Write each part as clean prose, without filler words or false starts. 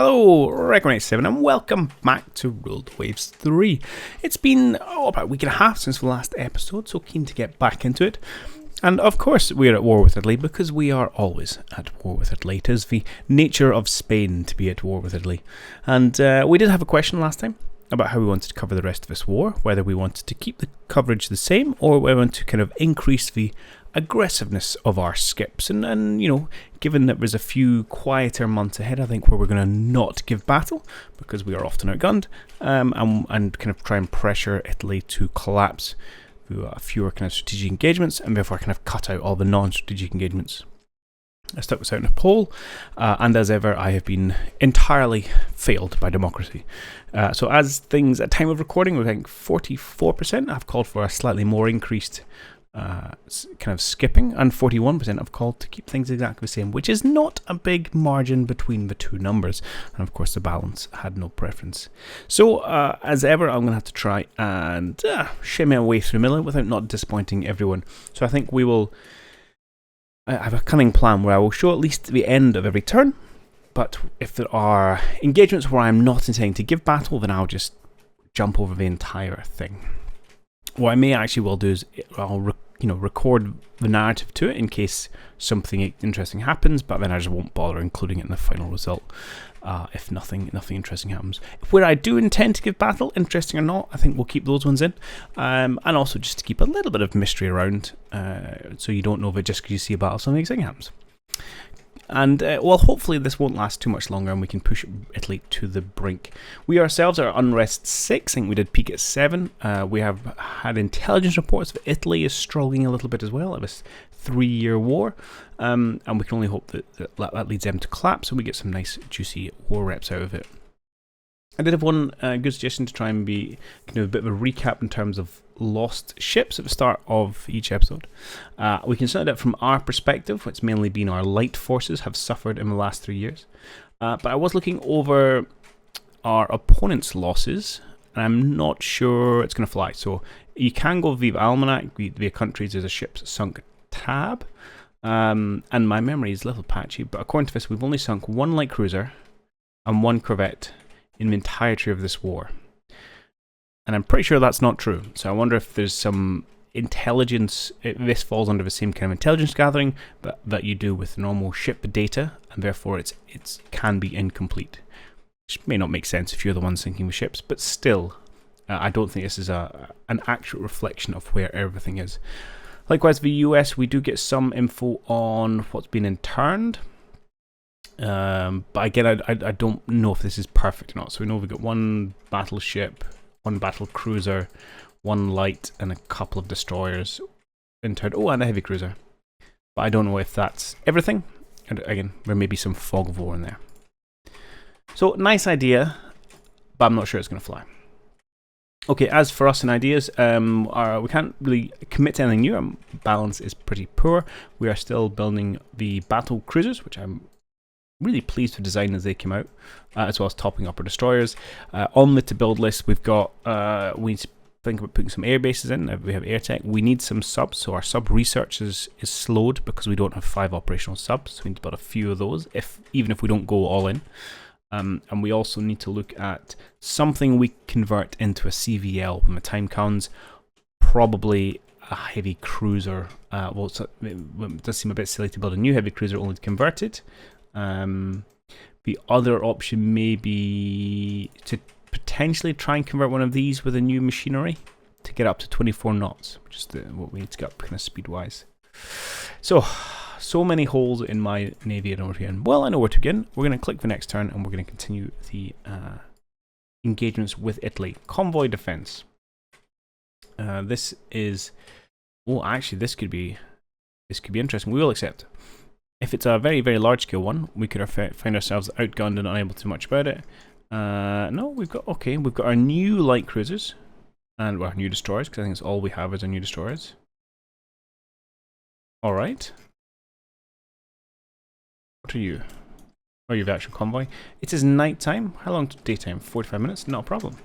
Hello, Recon87 and welcome back to Ruled Waves 3. It's been about a week and a half since the last episode, so keen to get back into it. And of course we're at war with Italy because we are always at war with Italy. It is the nature of Spain to be at war with Italy. And we did have a question last time about how we wanted to cover the rest of this war, whether we wanted to keep the coverage the same or whether we want to kind of increase the aggressiveness of our skips. And you know, given that there's a few quieter months ahead, I think where we're going to not give battle because we are often outgunned, and kind of try and pressure Italy to collapse through fewer kind of strategic engagements, and therefore kind of cut out all the non-strategic engagements. I stuck this out in a poll, and as ever, I have been entirely failed by democracy. So as things at time of recording, we think 44% have called for a slightly more increased kind of skipping, and 41% have called to keep things exactly the same, which is not a big margin between the two numbers. And of course, the balance had no preference. So as ever, I'm going to have to try and shimmy my way through the middle without not disappointing everyone. So I think we will. I have a cunning plan where I will show at least the end of every turn, but if there are engagements where I'm not intending to give battle, then I'll just jump over the entire thing. What I may actually will do is I'll record the narrative to it in case something interesting happens, but then I just won't bother including it in the final result if nothing interesting happens. Where I do intend to give battle, interesting or not, I think we'll keep those ones in, and also just to keep a little bit of mystery around, so you don't know that just because you see a battle something exciting happens. And, well, hopefully this won't last too much longer and we can push Italy to the brink. We ourselves are unrest 6. I think we did peak at 7. We have had intelligence reports that Italy is struggling a little bit as well at this 3-year war. And we can only hope that leads them to collapse and we get some nice, juicy war reps out of it. I did have one good suggestion to try and be a bit of a recap in terms of lost ships at the start of each episode. We can start out from our perspective, it's mainly been our light forces have suffered in the last 3 years. But I was looking over our opponent's losses, and I'm not sure it's going to fly. So you can go via Almanac, via countries, there's a ship's sunk tab. And my memory is a little patchy, but according to this, we've only sunk 1 light cruiser and 1 corvette in the entirety of this war. And I'm pretty sure that's not true. So I wonder if there's some intelligence, this falls under the same kind of intelligence gathering that you do with normal ship data, and therefore it can be incomplete. Which may not make sense if you're the one sinking the ships, but still, I don't think this is an accurate reflection of where everything is. Likewise, the US, we do get some info on what's been interned. But again, I don't know if this is perfect or not. So we know we've got 1 battleship, 1 battle cruiser, 1 light, and a couple of destroyers interned. Oh, and a heavy cruiser. But I don't know if that's everything. And again, there may be some fog of war in there. So, nice idea, but I'm not sure it's going to fly. Okay, as for us and ideas, we can't really commit to anything new. Our balance is pretty poor. We are still building the battle cruisers, which I'm really pleased with the design as they came out, as well as topping up our destroyers. On the to build list, we've got, we need to think about putting some air bases in. We have air tech. We need some subs, so our sub research is slowed because we don't have 5 operational subs. So we need to build a few of those, even if we don't go all in. And we also need to look at something we convert into a CVL when the time comes. Probably a heavy cruiser. Well, it does seem a bit silly to build a new heavy cruiser only to convert it. The other option may be to potentially try and convert one of these with a new machinery to get up to 24 knots, which is what we need to get up kind of speed-wise. So many holes in my navy. I don't know where to begin. Well, I know where to begin. We're going to click the next turn and we're going to continue the engagements with Italy. Convoy defense. This is... Oh, actually, this could be interesting. We will accept. If it's a very, very large scale one, we could find ourselves outgunned and unable to do much about it. No, we've got our new light cruisers and our new destroyers, because I think it's all we have is our new destroyers. Alright. What are you? Are you the actual convoy? It is night time. How long to daytime? 45 minutes? Not a problem.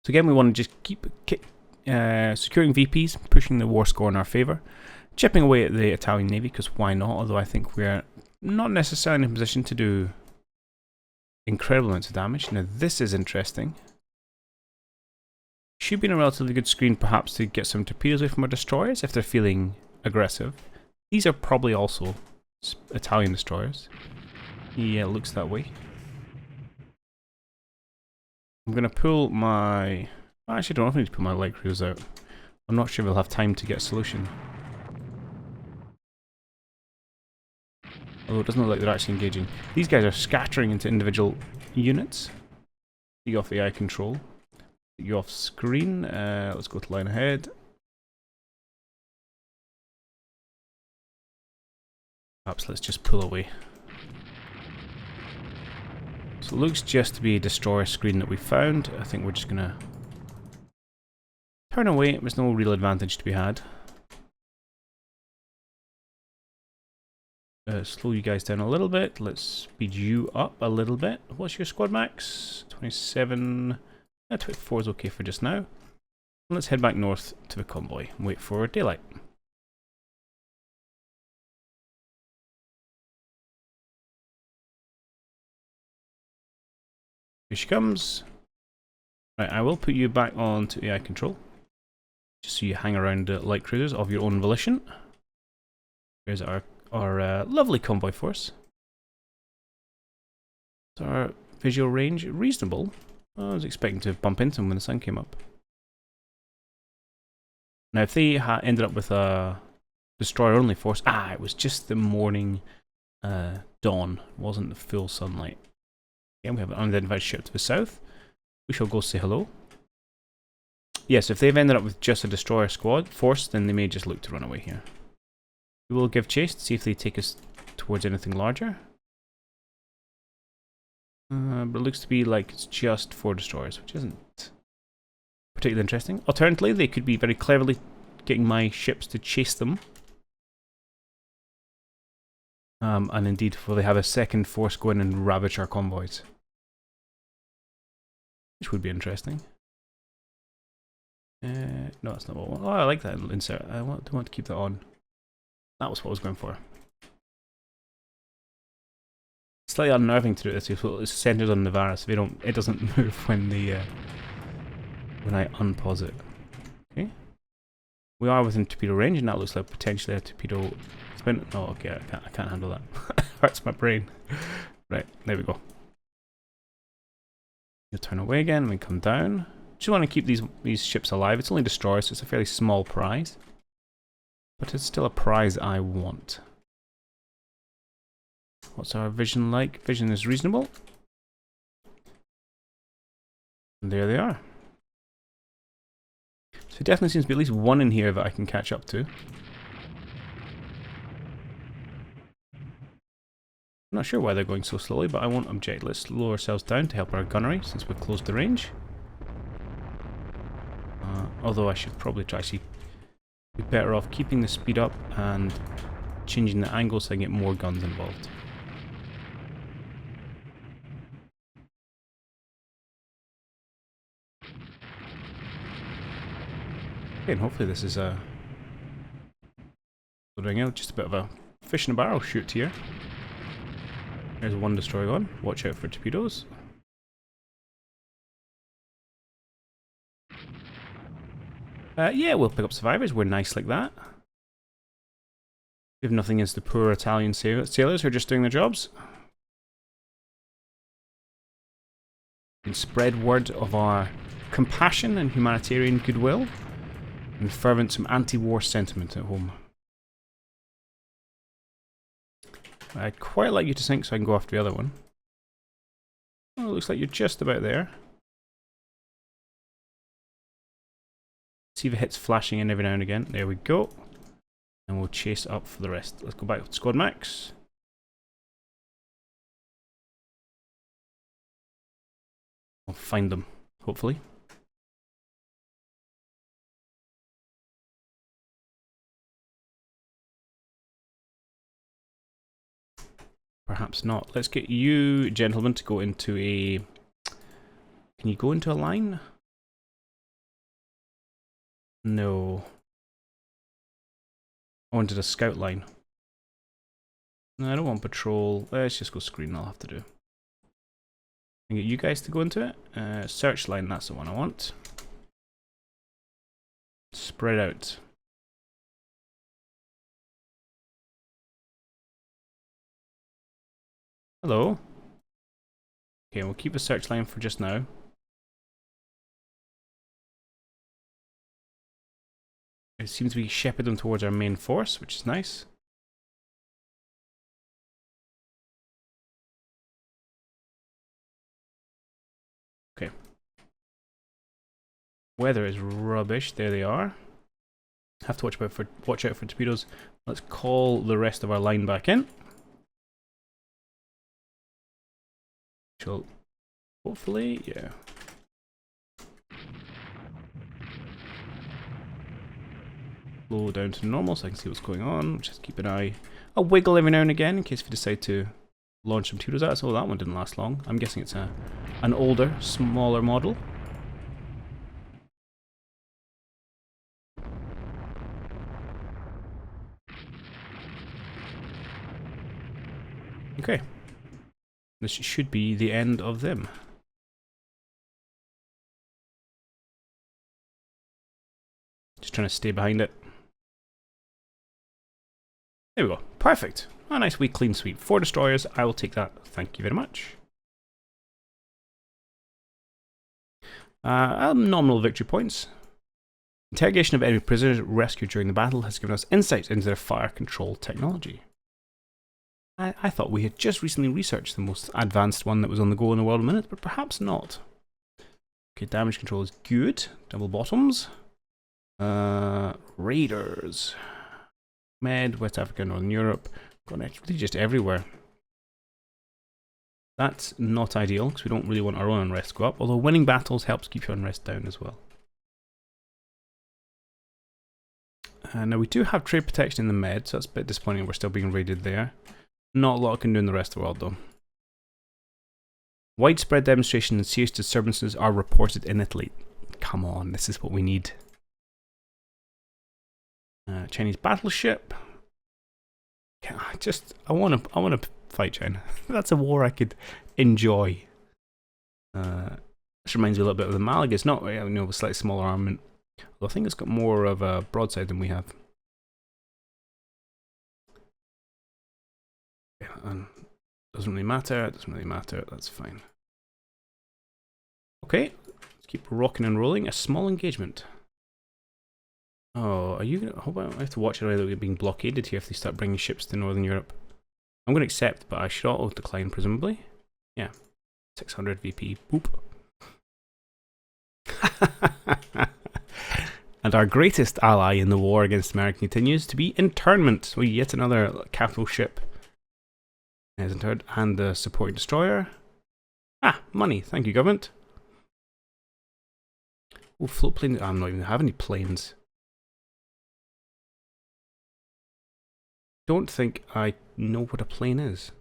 So again, we want to just keep securing VPs, pushing the war score in our favour. Chipping away at the Italian Navy, because why not? Although I think we're not necessarily in a position to do incredible amounts of damage. Now this is interesting. Should be in a relatively good screen perhaps to get some torpedoes away from our destroyers if they're feeling aggressive. These are probably also Italian destroyers. Yeah, it looks that way. I'm going to pull my... I actually don't know if I need to pull my light cruise out. I'm not sure if we'll have time to get a solution. Although it doesn't look like they're actually engaging. These guys are scattering into individual units. You off AI control. You off screen. Let's go to line ahead. Perhaps let's just pull away. So it looks just to be a destroyer screen that we found. I think we're just going to turn away. There's no real advantage to be had. Slow you guys down a little bit. Let's speed you up a little bit. What's your squad max? 27. 24 is okay for just now. And let's head back north to the convoy and wait for daylight. Here she comes. Right, I will put you back on to AI control. Just so you hang around light cruisers of your own volition. Here's our lovely convoy force. Is our visual range reasonable? I was expecting to bump into them when the sun came up. Now if they ended up with a destroyer only force... it was just the morning dawn. It wasn't the full sunlight. Again, we have an unidentified ship to the south. We shall go say hello. Yes, if they've ended up with just a destroyer squad force, then they may just look to run away here. We will give chase to see if they take us towards anything larger. But it looks to be like it's just 4 destroyers, which isn't particularly interesting. Alternatively, they could be very cleverly getting my ships to chase them. And indeed, will they have a second force go in and ravage our convoys? Which would be interesting. No, that's not what I want. Oh, I like that insert. I do want to keep that on. That was what I was going for. Slightly unnerving to do this because it's centered on Naval, so it doesn't move when I unpause it. Okay. We are within torpedo range, and that looks like potentially a torpedo spin. Oh, okay, I can't handle that. Hurts my brain. Right, there we go. You'll turn away again and we come down. Just want to keep these ships alive. It's only destroyers, so it's a fairly small prize. But it's still a prize I want. What's our vision like? Vision is reasonable. And there they are. So it definitely seems to be at least one in here that I can catch up to. I'm not sure why they're going so slowly, but I won't object. Let's lower ourselves down to help our gunnery since we've closed the range. Although I should probably try to be better off keeping the speed up and changing the angle so I can get more guns involved. Okay, and hopefully this is loading out just a bit of a fish in a barrel shoot here. There's one destroyer on. Watch out for torpedoes. Yeah, we'll pick up survivors. We're nice like that. We have nothing against the poor Italian sailors who are just doing their jobs. And spread word of our compassion and humanitarian goodwill. And fervent some anti-war sentiment at home. I'd quite like you to sink so I can go after the other one. Oh, it looks like you're just about there. See the hits flashing in every now and again. There we go. And we'll chase up for the rest. Let's go back to squad max. I'll find them, hopefully. Perhaps not. Let's get you, gentlemen, to go into a... Can you go into a line? No. I wanted a scout line. No, I don't want patrol. Let's just go screen, I'll have to do. And get you guys to go into it. Search line, that's the one I want. Spread out. Hello. Okay, we'll keep the search line for just now. It seems to be shepherding them towards our main force, which is nice. Okay. Weather is rubbish. There they are. Have to watch out for torpedoes. Let's call the rest of our line back in. Hopefully, yeah. Slow down to normal so I can see what's going on. Just keep an eye. I'll wiggle every now and again in case we decide to launch some torpedoes at us. Oh, that one didn't last long. I'm guessing it's an older, smaller model. Okay. This should be the end of them. Just trying to stay behind it. There we go. Perfect. A nice wee clean sweep. 4 destroyers. I will take that. Thank you very much. Nominal victory points. Interrogation of enemy prisoners rescued during the battle has given us insights into their fire control technology. I thought we had just recently researched the most advanced one that was on the go in the world in a minute, but perhaps not. Okay, damage control is good. Double bottoms. Raiders. Med, West Africa, Northern Europe. Got really just everywhere. That's not ideal, because we don't really want our own unrest to go up, although winning battles helps keep your unrest down as well. Now we do have trade protection in the Med, so that's a bit disappointing we're still being raided there. Not a lot I can do in the rest of the world though. Widespread demonstration and serious disturbances are reported in Italy. Come on, this is what we need. Chinese battleship. I want to fight China. That's a war I could enjoy. This reminds me a little bit of the Malaga. It's not, you know, a slightly smaller armament. Although I think it's got more of a broadside than we have. And doesn't really matter. It doesn't really matter. That's fine. Okay, let's keep rocking and rolling. A small engagement. Oh, are you gonna? Hold on, I have to watch it. Either we're being blockaded here if they start bringing ships to Northern Europe. I'm going to accept, but I should auto decline presumably. Yeah, 600 VP. Boop. And our greatest ally in the war against America continues to be internment. So yet another capital ship is interred, and the supporting destroyer. Ah, money. Thank you, government. Oh, float planes. I'm not even have any planes. Don't think I know what a plane is.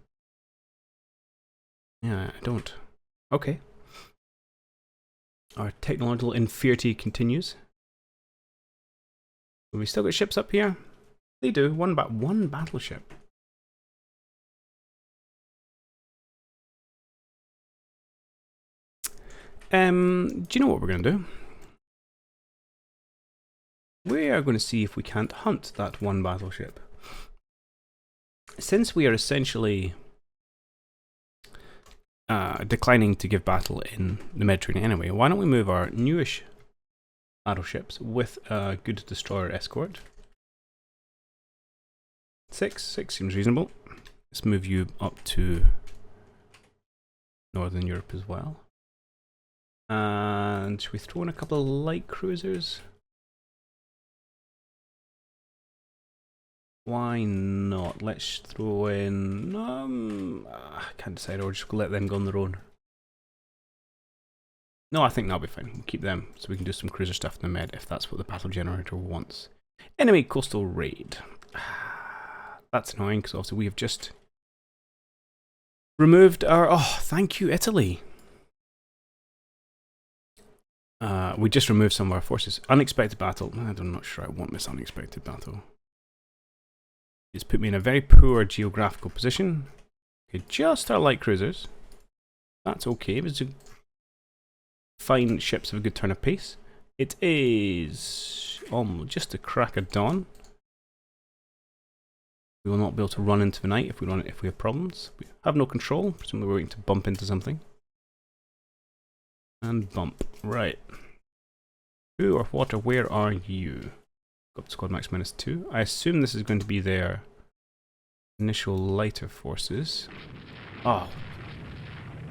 Yeah, I don't. Okay. Our technological inferiority continues. Have we still got ships up here? They do. One battleship. Do you know what we're going to do? We are going to see if we can't hunt that one battleship. Since we are essentially declining to give battle in the Mediterranean anyway, why don't we move our newish battleships with a good destroyer escort? 6 seems reasonable. Let's move you up to Northern Europe as well. And should we throw in a couple of light cruisers? Why not? Let's throw in... I can't decide, or just let them go on their own. No, I think that'll be fine. We'll keep them so we can do some cruiser stuff in the Med if that's what the battle generator wants. Enemy coastal raid. That's annoying because obviously we have just removed our... Oh, thank you, Italy. We just removed some of our forces. Unexpected battle. I'm not sure I want this unexpected battle. It's put me in a very poor geographical position. Okay, just our light cruisers. That's okay. It's a fine ships of a good turn of pace. It is almost just a crack of dawn. We will not be able to run into the night if we have problems. We have no control. Presumably we're waiting to bump into something. And bump. Right. Who or what or where are you? Got squad max -2. I assume this is going to be their initial lighter forces. Oh.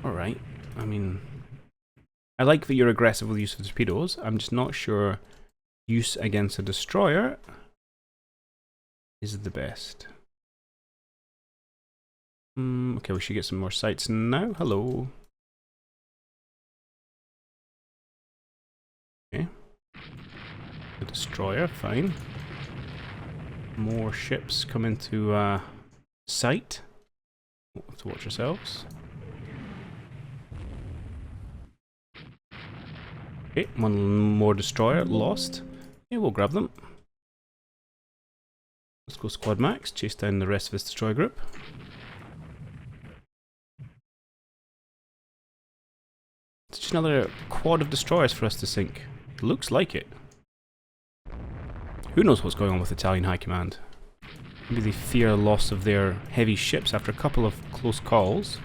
Alright. I mean, I like that you're aggressive with the use of torpedoes. I'm just not sure use against a destroyer is the best. Okay, we should get some more sights now. Hello. Okay. The destroyer, fine. More ships come into sight. We'll have to watch ourselves. Okay, one more destroyer lost. Yeah, we'll grab them. Let's go squad max, chase down the rest of this destroyer group. It's just another quad of destroyers for us to sink. Looks like it. Who knows what's going on with Italian High Command? Maybe they fear loss of their heavy ships after a couple of close calls.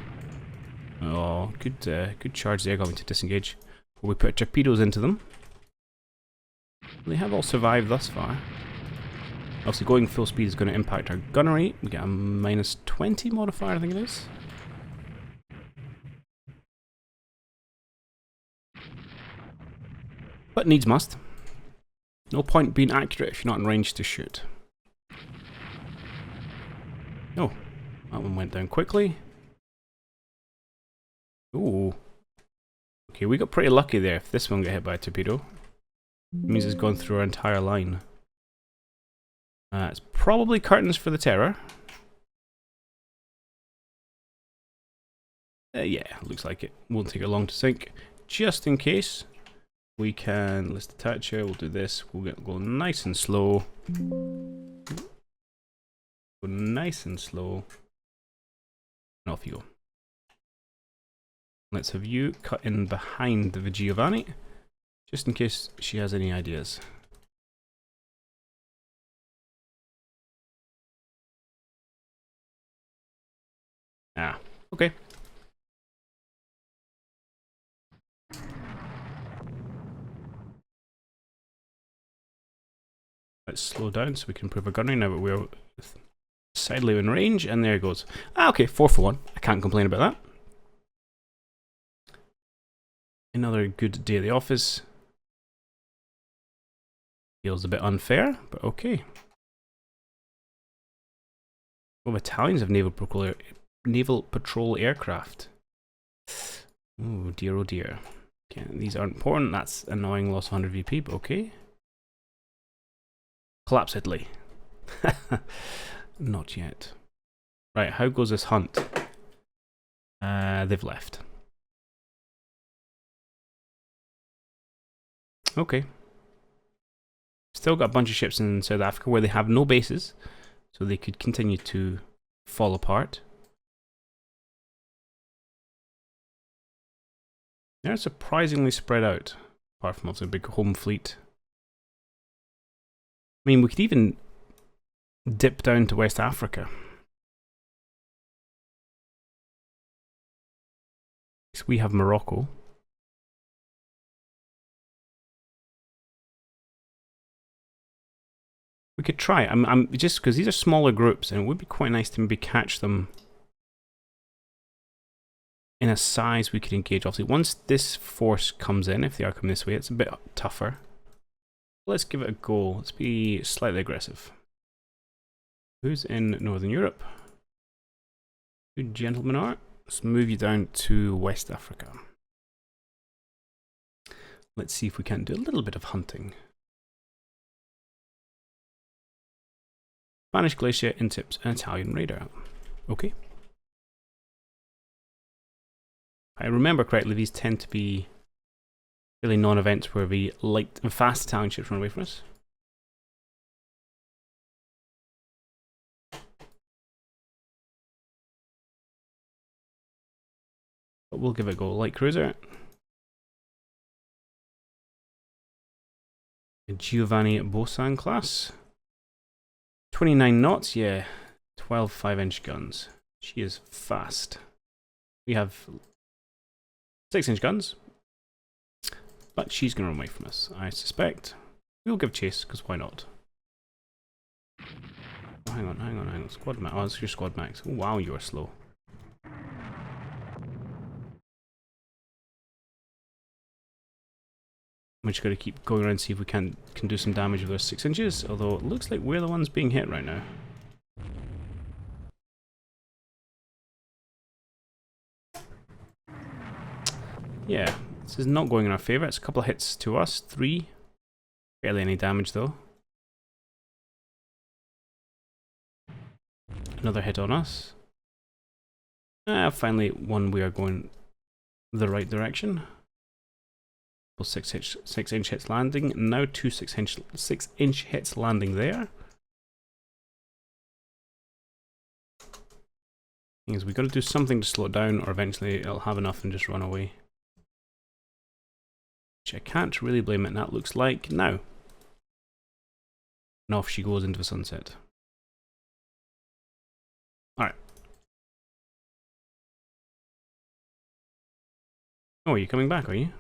Oh, good charge there, got me to disengage. We put torpedoes into them. They have all survived thus far. Obviously going full speed is going to impact our gunnery. We get a -20 modifier, I think it is. But needs must. No point being accurate if you're not in range to shoot. Oh, that one went down quickly. Ooh. Okay, we got pretty lucky there. If this one got hit by a torpedo, it means it's gone through our entire line. It's probably curtains for the Terror. Yeah, looks like it. Won't take it long to sink. Just in case, we can let's detach here. We'll do this. We'll go nice and slow. Go nice and slow. And off you go. Let's have you cut in behind the Giovanni, just in case she has any ideas. Ah, okay. Let's slow down so we can improve our gunnery now that we're sidely in range, and there it goes. Ah, okay, 4 for 1. I can't complain about that. Another good day at the office. Feels a bit unfair, but okay. Well, battalions of naval patrol aircraft. Oh dear, oh dear. Okay, these aren't important. That's annoying loss of 100 VP, but okay. Collapse Italy. Not yet. Right, how goes this hunt? They've left. Okay. Still got a bunch of ships in South Africa where they have no bases, so they could continue to fall apart. They're surprisingly spread out, apart from also a big home fleet. I mean, we could even dip down to West Africa. So we have Morocco. We could try. I'm just because these are smaller groups, and it would be quite nice to maybe catch them in a size we could engage. Obviously, once this force comes in, if they are coming this way, it's a bit tougher. Let's give it a go. Let's be slightly aggressive. Who's in Northern Europe? Good gentlemen are. Let's move you down to West Africa. Let's see if we can do a little bit of hunting. Spanish glacier intips an Italian radar. Okay. If I remember correctly, these tend to be really non-events where the light and fast Italian ships run away from us. we'll give it a go. Light cruiser. A Giovanni Bosan class. 29 knots, yeah. 12 5-inch guns. She is fast. We have 6-inch guns. But she's going to run away from us, I suspect. We'll give chase, because why not? Oh, hang on. Squad max. Oh, it's your squad max. Oh, wow, you are slow. We just got to keep going around and see if we can do some damage with those 6 inches. Although it looks like we're the ones being hit right now. Yeah, this is not going in our favour. It's a couple of hits to us. 3. Barely any damage though. Another hit on us. Finally, one we are going the right direction. 6-inch hits landing. Now 2 6-inch hits landing there. Thing is, we got to do something to slow it down, or eventually it'll have enough and just run away. Which I can't really blame it. And that looks like now. And off she goes into the sunset. All right. Oh, are you coming back? Are you?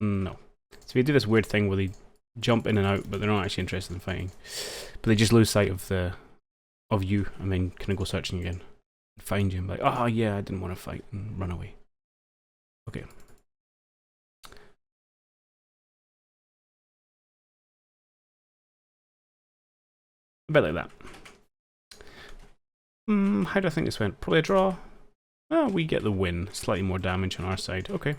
No. So they do this weird thing where they jump in and out, but they're not actually interested in fighting. But they just lose sight of you, and then kind of go searching again, and find you, and be like, oh yeah, I didn't want to fight, and run away. Okay. A bit like that. How do I think this went? Probably a draw. Oh, we get the win. Slightly more damage on our side. Okay.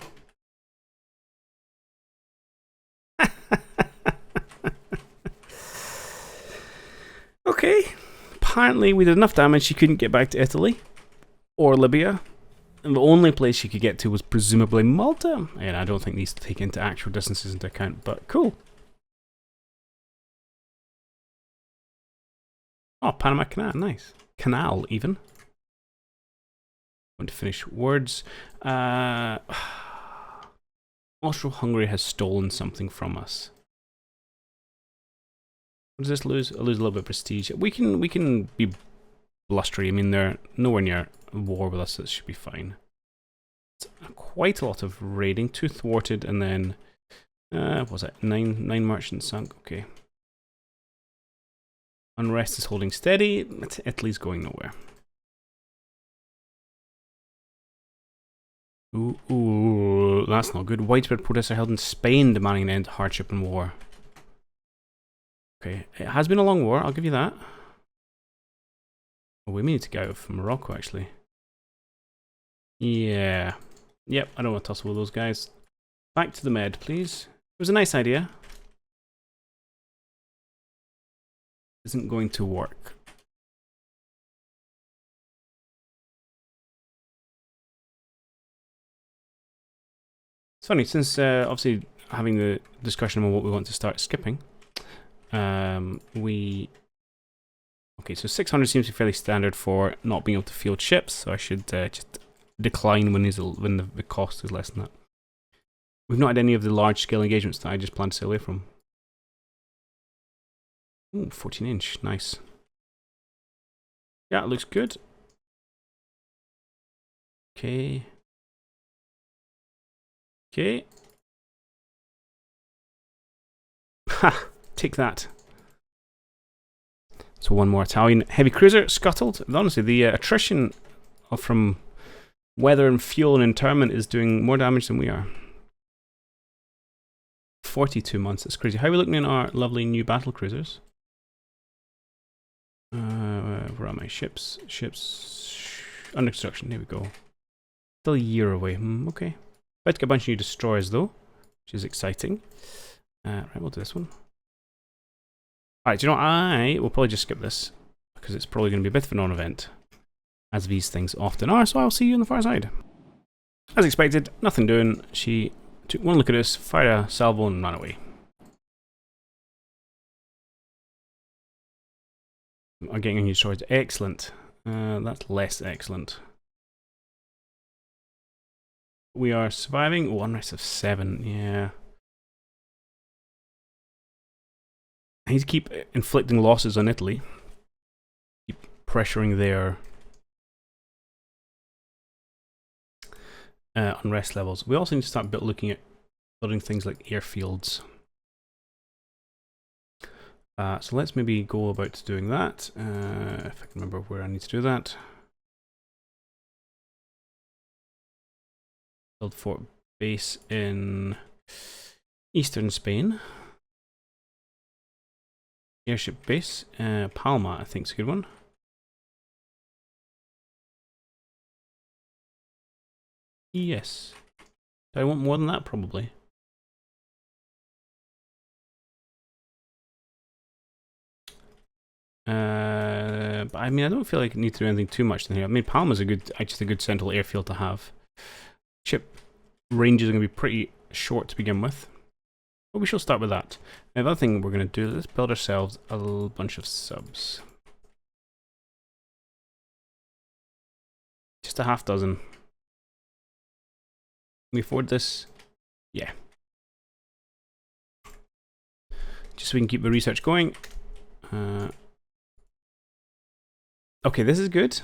Okay, apparently we did enough damage she couldn't get back to Italy or Libya, and the only place she could get to was presumably Malta. And I don't think these take into actual distances into account, but cool. Oh, Panama Canal, nice. Canal, even. Want to finish words. Austro-Hungary has stolen something from us. What does this lose? I'll lose a little bit of prestige. We can be blustery. I mean, they're nowhere near war with us, so it should be fine. It's quite a lot of raiding. 2 thwarted, and then what was it? 9 merchants sunk. Okay. Unrest is holding steady. Italy's going nowhere. Ooh, that's not good. Widespread protests are held in Spain demanding an end to hardship and war. Okay, it has been a long war, I'll give you that. Oh, we need to get out of Morocco, actually. Yeah. Yep, I don't want to tussle with those guys. Back to the Med, please. It was a nice idea. Isn't going to work. It's funny, since obviously having the discussion on what we want to start skipping, okay, so 600 seems to be fairly standard for not being able to field ships, so I should just decline when the cost is less than that. We've not had any of the large-scale engagements that I just plan to stay away from. Ooh, 14-inch, nice. Yeah, it looks good. Okay. Okay. Ha! Take that. So one more Italian heavy cruiser scuttled. Honestly, the attrition from weather and fuel and interment is doing more damage than we are. 42 months, that's crazy. How are we looking in our lovely new battle cruisers? Where are my ships? Ships under construction, here we go. Still a year away, okay. About to get a bunch of new destroyers though, which is exciting. Right, we'll do this one. Alright, do you know what? I will probably just skip this, because it's probably going to be a bit of a non-event, as these things often are, so I'll see you on the far side. As expected, nothing doing. She took one look at us, fired a salvo and ran away. I'm getting a new sword. Excellent. That's less excellent. We are surviving. Oh, unrest of 7. Yeah. I need to keep inflicting losses on Italy. Keep pressuring their unrest levels. We also need to start looking at building things like airfields. So let's maybe go about doing that. If I can remember where I need to do that. Build fort base in eastern Spain. Airship base. Palma, I think, is a good one. Yes. Do I want more than that? Probably. But I mean, I don't feel like I need to do anything too much in here. I mean, Palma's actually a good central airfield to have. Ship ranges are going to be pretty short to begin with. But we shall start with that. Now, the other thing we're going to do is build ourselves a bunch of subs. Just a half dozen. Can we afford this? Yeah. Just so we can keep the research going. Okay, this is good.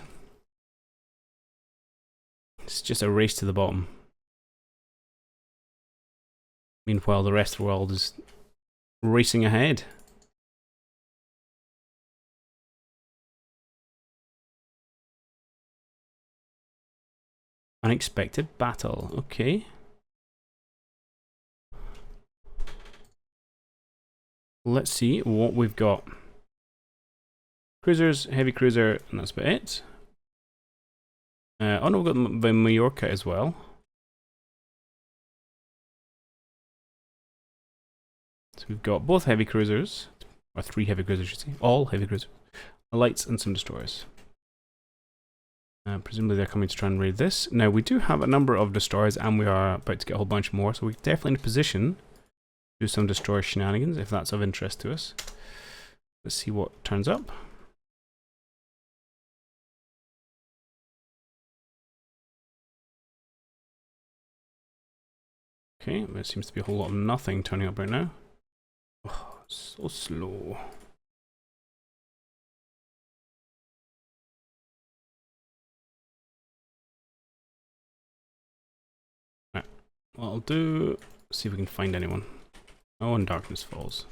It's just a race to the bottom. Meanwhile, the rest of the world is racing ahead. Unexpected battle. Okay. Let's see what we've got. Cruisers, heavy cruiser, and that's about it. Oh no, we've got the Mallorca as well. So we've got both heavy cruisers, or 3 heavy cruisers, I should say. All heavy cruisers. Lights and some destroyers. Presumably they're coming to try and raid this. Now we do have a number of destroyers and we are about to get a whole bunch more, so we're definitely in a position to do some destroyer shenanigans if that's of interest to us. Let's see what turns up. Okay, there seems to be a whole lot of nothing turning up right now. Oh, so slow. Right, what I'll do, see if we can find anyone. Oh, and darkness falls.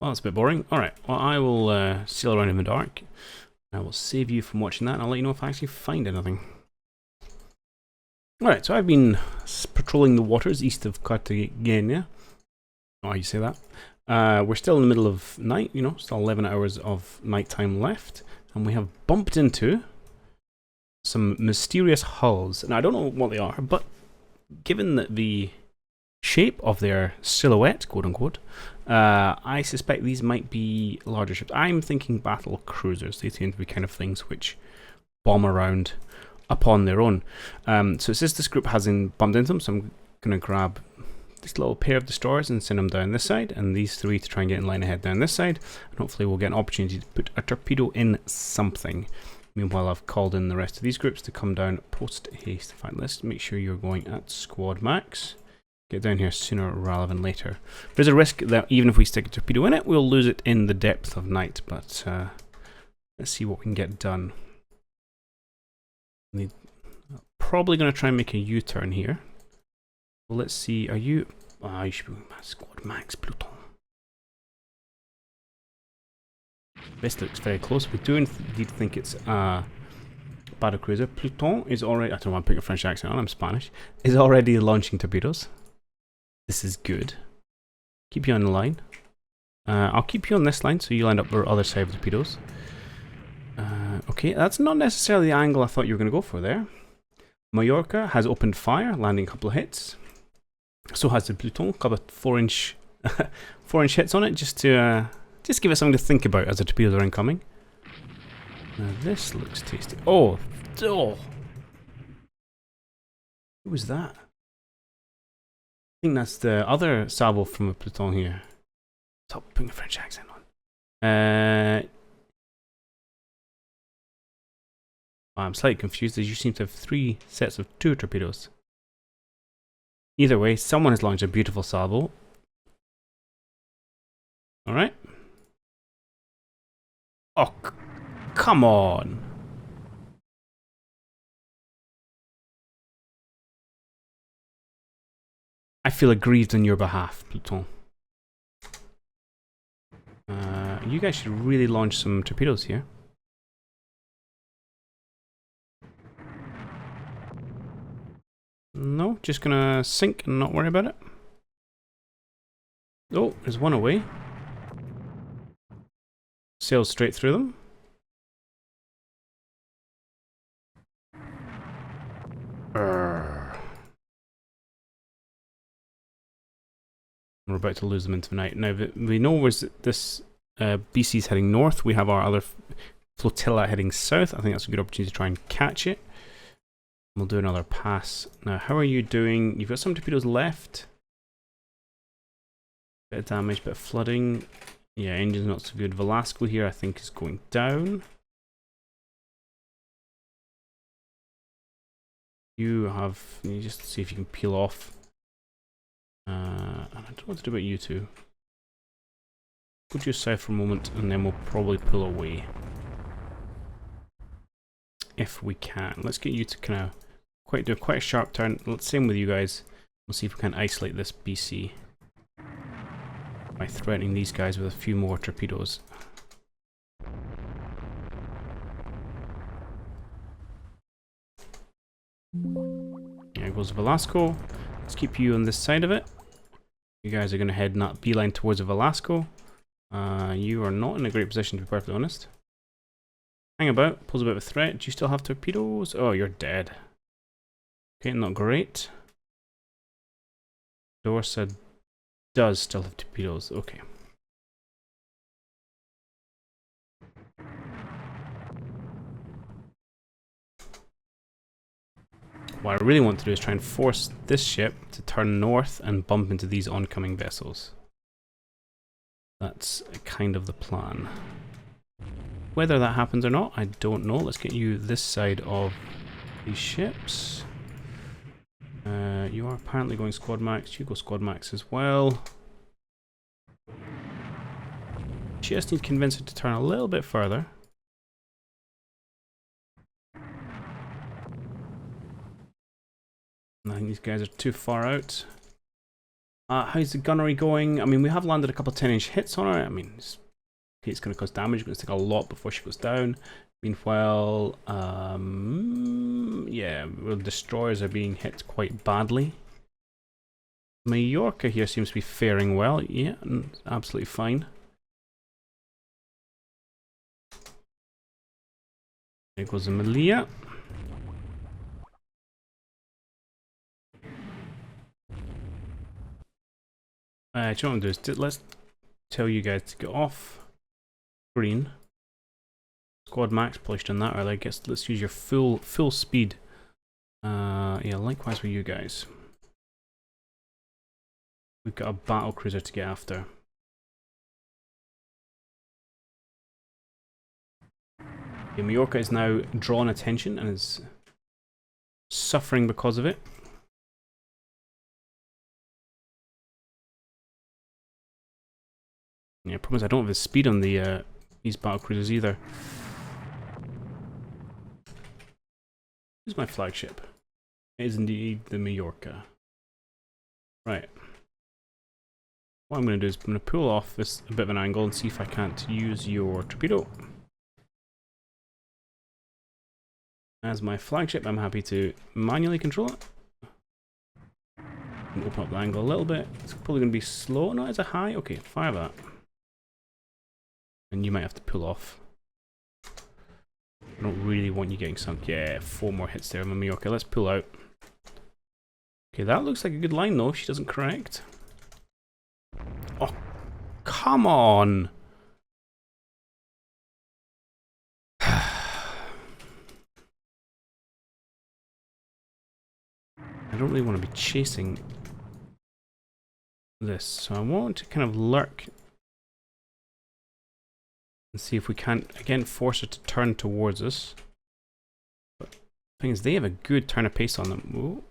Well, that's a bit boring. Alright, well I will sail around in the dark. I will save you from watching that and I'll let you know if I actually find anything. Alright, so I've been patrolling the waters east of Cartagena. Oh, how you say that? We're still in the middle of night, you know, still 11 hours of nighttime left. And we have bumped into some mysterious hulls. Now, I don't know what they are, but given that the shape of their silhouette, quote unquote, I suspect these might be larger ships. I'm thinking battle cruisers. They tend to be kind of things which bomb around upon their own. So it says this group hasn't bumped into them, so I'm going to grab this little pair of destroyers and send them down this side, and these 3 to try and get in line ahead down this side, and hopefully we'll get an opportunity to put a torpedo in something. Meanwhile, I've called in the rest of these groups to come down post haste. In fact, let's make sure you're going at squad max. Get down here sooner rather than later. There's a risk that even if we stick a torpedo in it, we'll lose it in the depth of night, but let's see what we can get done. Probably going to try and make a U-turn here. Well, let's see, are you... you should be squad max, Pluton. This looks very close. We do indeed think it's a battle cruiser. Pluton is already... I don't want to put a French accent on, I'm Spanish. Is already launching torpedoes. This is good. Keep you on the line. I'll keep you on this line so you line up the other side of the torpedoes. Okay, that's not necessarily the angle I thought you were going to go for there. Mallorca has opened fire, landing a couple of hits. So has the Pluton, a couple of 4-inch 4-inch hits on it, just to give it something to think about as the torpedoes are incoming. Now this looks tasty. Oh, oh! Who was that? I think that's the other salvo from a Pluton here. Stop putting a French accent on. I'm slightly confused as you seem to have 3 sets of 2 torpedoes. Either way, someone has launched a beautiful salvo. Alright. Oh, come on. I feel aggrieved on your behalf, Pluton. You guys should really launch some torpedoes here. No, just gonna sink and not worry about it. Oh, there's one away. Sails straight through them. We're about to lose them into the night. Now, we know where this BC's heading north. We have our other flotilla heading south. I think that's a good opportunity to try and catch it. We'll do another pass. Now, how are you doing? You've got some torpedoes left. Bit of damage, bit of flooding. Yeah, engine's not so good. Velasco here, I think, is going down. You just see if you can peel off. And I don't know what to do about you two. Go to your south for a moment, and then we'll probably pull away. If we can. Let's get you to kind of do quite a sharp turn. Same with you guys. We'll see if we can isolate this BC by threatening these guys with a few more torpedoes. There goes Velasco. Let's keep you on this side of it. You guys are going to head not beeline towards Velasco. You are not in a great position, to be perfectly honest. Hang about, pose a bit of a threat. Do you still have torpedoes? Oh, you're dead. Okay, not great. Dorsa does still have torpedoes. Okay. What I really want to do is try and force this ship to turn north and bump into these oncoming vessels. That's kind of the plan. Whether that happens or not, I don't know. Let's get you this side of these ships. You are apparently going squad max. You go squad max as well. Just need to convince it to turn a little bit further. I think these guys are too far out. How's the gunnery going? I mean, we have landed a couple 10-inch hits on her. I mean, it's going to cause damage, but it's going to take a lot before she goes down. Meanwhile, yeah, well, destroyers are being hit quite badly. Mallorca here seems to be faring well. Yeah, absolutely fine. There goes the Malia. Do you know what I'm doing? Let's tell you guys to get off green. Squad max, pushed on that earlier. Let's use your full speed. Yeah, likewise with you guys. We've got a battle cruiser to get after. Okay, Mallorca is now drawn attention and is suffering because of it. Yeah, problem is I don't have the speed on these battle cruisers either. Who's my flagship? It is indeed the Mallorca. Right. What I'm going to do is I'm going to pull off this a bit of an angle and see if I can't use your torpedo. As my flagship, I'm happy to manually control it. Open up the angle a little bit. It's probably going to be slow. No, it's a high. Okay, fire that. And you might have to pull off. I don't really want you getting sunk. Yeah, 4 more hits there on Mallorca. Let's pull out. Okay, that looks like a good line though. She doesn't correct. Oh, come on! I don't really want to be chasing this, so I want to kind of lurk and see if we can't, again, force her to turn towards us. Thing is, they have a good turn of pace on them. Ooh.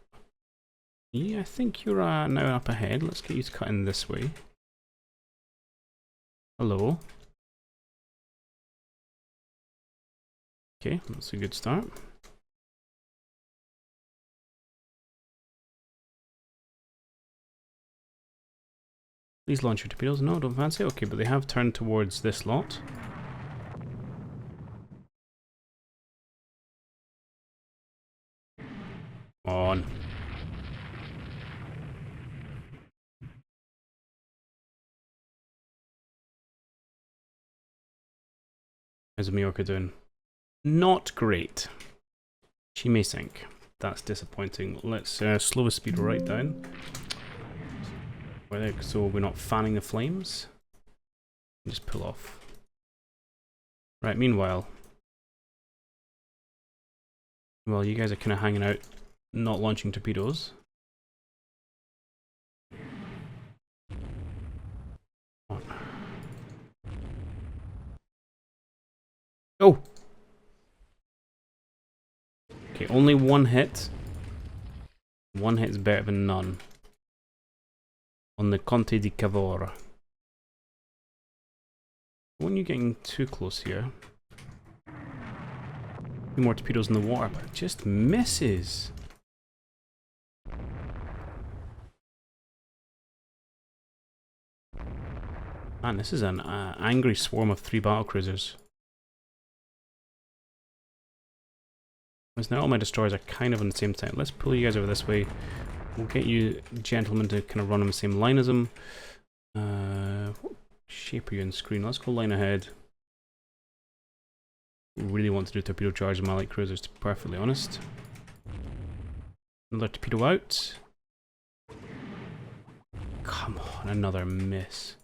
Yeah, I think you're now up ahead. Let's get you to cut in this way. Hello. Okay, that's a good start. Please launch your torpedoes. No, don't fancy. Okay, but they have turned towards this lot. On. How's Majorca doing? Not great. She may sink. That's disappointing. Let's slow the speed right down. So we're not fanning the flames. Just pull off. Right, meanwhile, well, you guys are kind of hanging out, not launching torpedoes. Oh! Okay, only one hit. One hit is better than none. On the Conte di Cavour. When you're getting too close here. A few more torpedoes in the water, but it just misses. Man, this is an angry swarm of 3 battlecruisers. Now all my destroyers are kind of on the same time. Let's pull you guys over this way. We'll get you gentlemen to kind of run on the same line as them. What shape are you in screen? Let's go line ahead. We really want to do torpedo charge on my light cruisers, to be perfectly honest. Another torpedo out. Come on, another miss.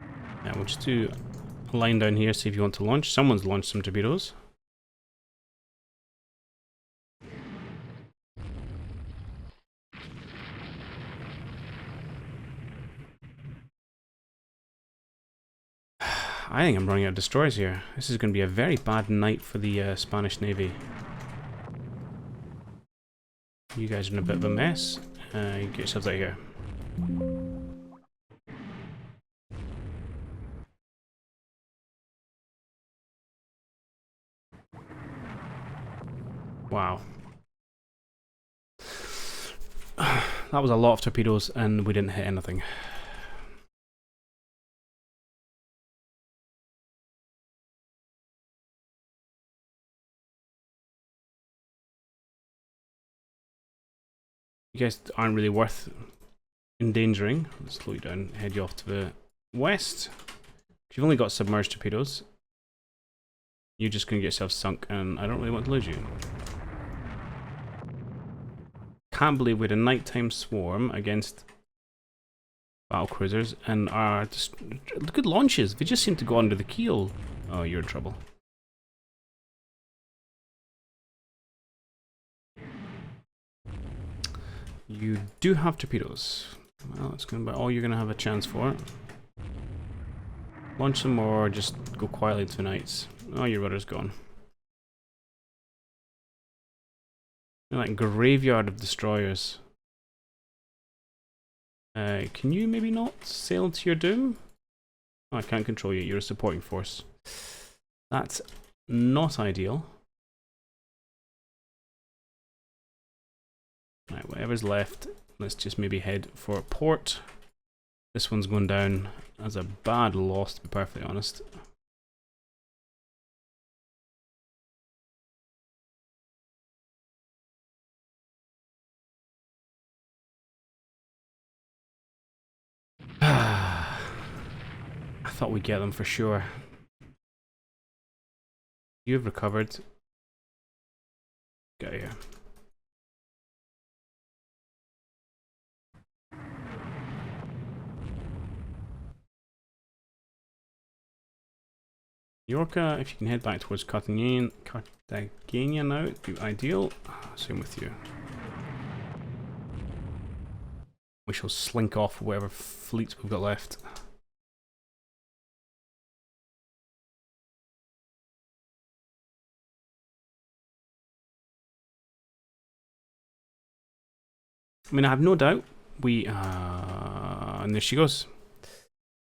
Yeah, we'll just do a line down here, see if you want to launch. Someone's launched some torpedoes. I think I'm running out of destroyers here. This is going to be a very bad night for the Spanish Navy. You guys are in a bit of a mess. You get yourselves out of here. Wow. That was a lot of torpedoes and we didn't hit anything. You guys aren't really worth endangering. Let's slow you down, head you off to the west. If you've only got submerged torpedoes, you're just going to get yourself sunk, and I don't really want to lose you. Can't believe we had a nighttime swarm against battle cruisers, and our good launches. They just seem to go under the keel. Oh, you're in trouble. You do have torpedoes. Well, it's going to be all you're going to have a chance for. Launch some more, or just go quietly into the nights. Oh, your rudder's gone. Like graveyard of destroyers. Can you maybe not sail to your doom? Oh, I can't control you. You're a supporting force. That's not ideal. Right, whatever's left, let's just maybe head for port. This one's going down as a bad loss, to be perfectly honest. I thought we'd get them for sure. You've recovered. Get out of here. Yorka, if you can head back towards Cartagena now, it'd be ideal. Same with you. We shall slink off whatever fleets we've got left. I mean, I have no doubt we... and there she goes.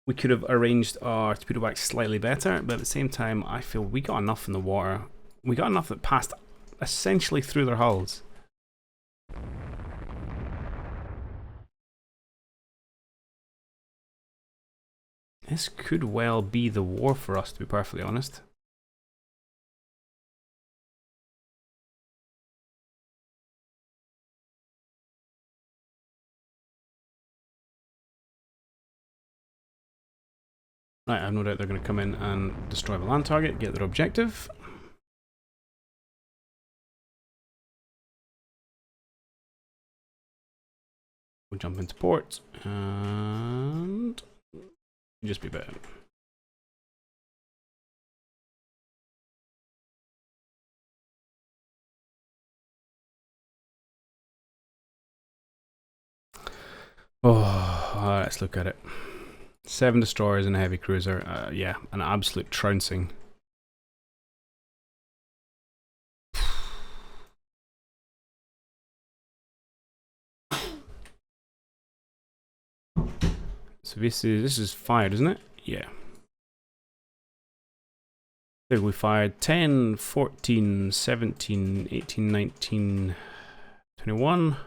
We could have arranged our torpedo back slightly better, but at the same time, I feel we got enough in the water. We got enough that passed essentially through their hulls. This could well be the war for us, to be perfectly honest. Right, I have no doubt they're going to come in and destroy the land target, get their objective. We'll jump into port and just be better. Oh, let's look at it. 7 destroyers and a heavy cruiser. Yeah, an absolute trouncing. So this is fired, isn't it? Yeah. There we fired 10, 14, 17, 18, 19, 21,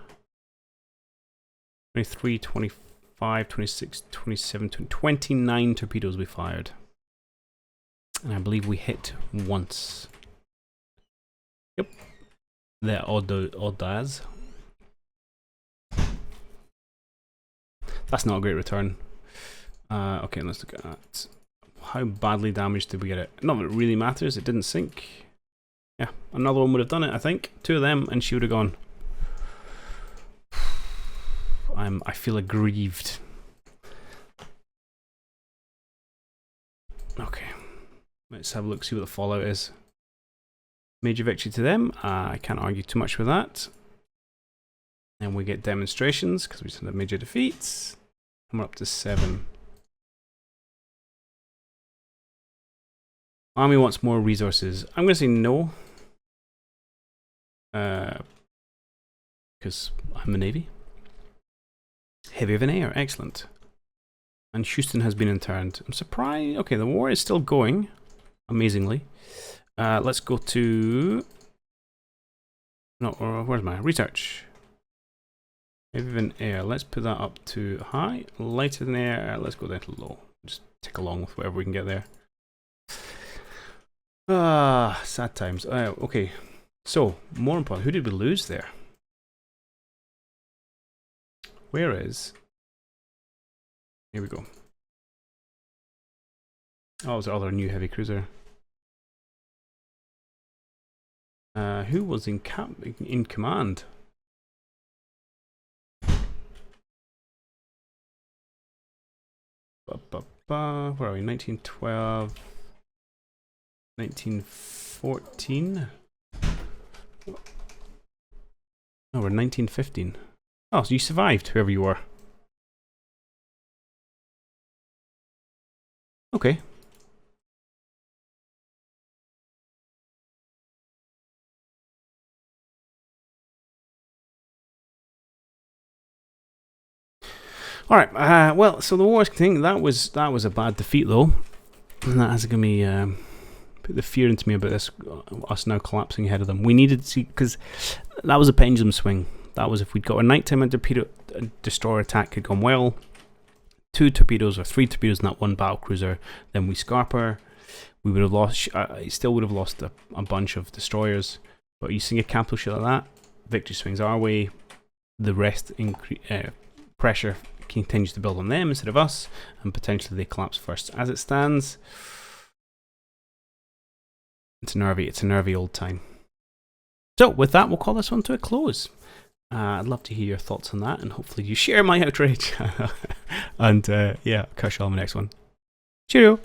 23, 25, 26, 27, 29 torpedoes we fired. And I believe we hit once. Yep. The odd as. That's not a great return. Okay, let's look at how badly damaged did we get it. Not that it really matters, it didn't sink. Yeah, another one would have done it, I think. 2 of them and she would have gone. I feel aggrieved. Okay, let's have a look, see what the fallout is. Major victory to them. I can't argue too much with that. And we get demonstrations because we just had major defeats. And we're up to 7. Army wants more resources. I'm going to say no. Because I'm the Navy. Heavier than air, excellent. And Houston has been interned. I'm surprised. Okay, the war is still going, amazingly. Let's go to... No, where's my research? Heavier than air. Let's put that up to high. Lighter than air. Let's go down to low. Just tick along with whatever we can get there. Sad times. Okay, so more important, who did we lose there? Where is? Here we go. Oh, it was our other new heavy cruiser. Who was in command? Where are we? 1912. 1914? Oh, we're 1915. Oh, so you survived, whoever you were. Okay. All right. Well, so the worst thing that was a bad defeat though, and that has given me put the fear into me about this us now collapsing ahead of them. We needed to see, because that was a pendulum swing. That was if we'd got a nighttime torpedo destroyer attack had gone well, 2 torpedoes or 3 torpedoes in that one battle cruiser, then we scarper. We would have lost. Still would have lost a bunch of destroyers. But you see a capital shit like that, victory swings our way. The rest pressure continues to build on them instead of us, and potentially they collapse first. As it stands, it's a nervy old time. So with that, we'll call this one to a close. I'd love to hear your thoughts on that, and hopefully you share my outrage. And yeah, catch you on the next one. Cheerio.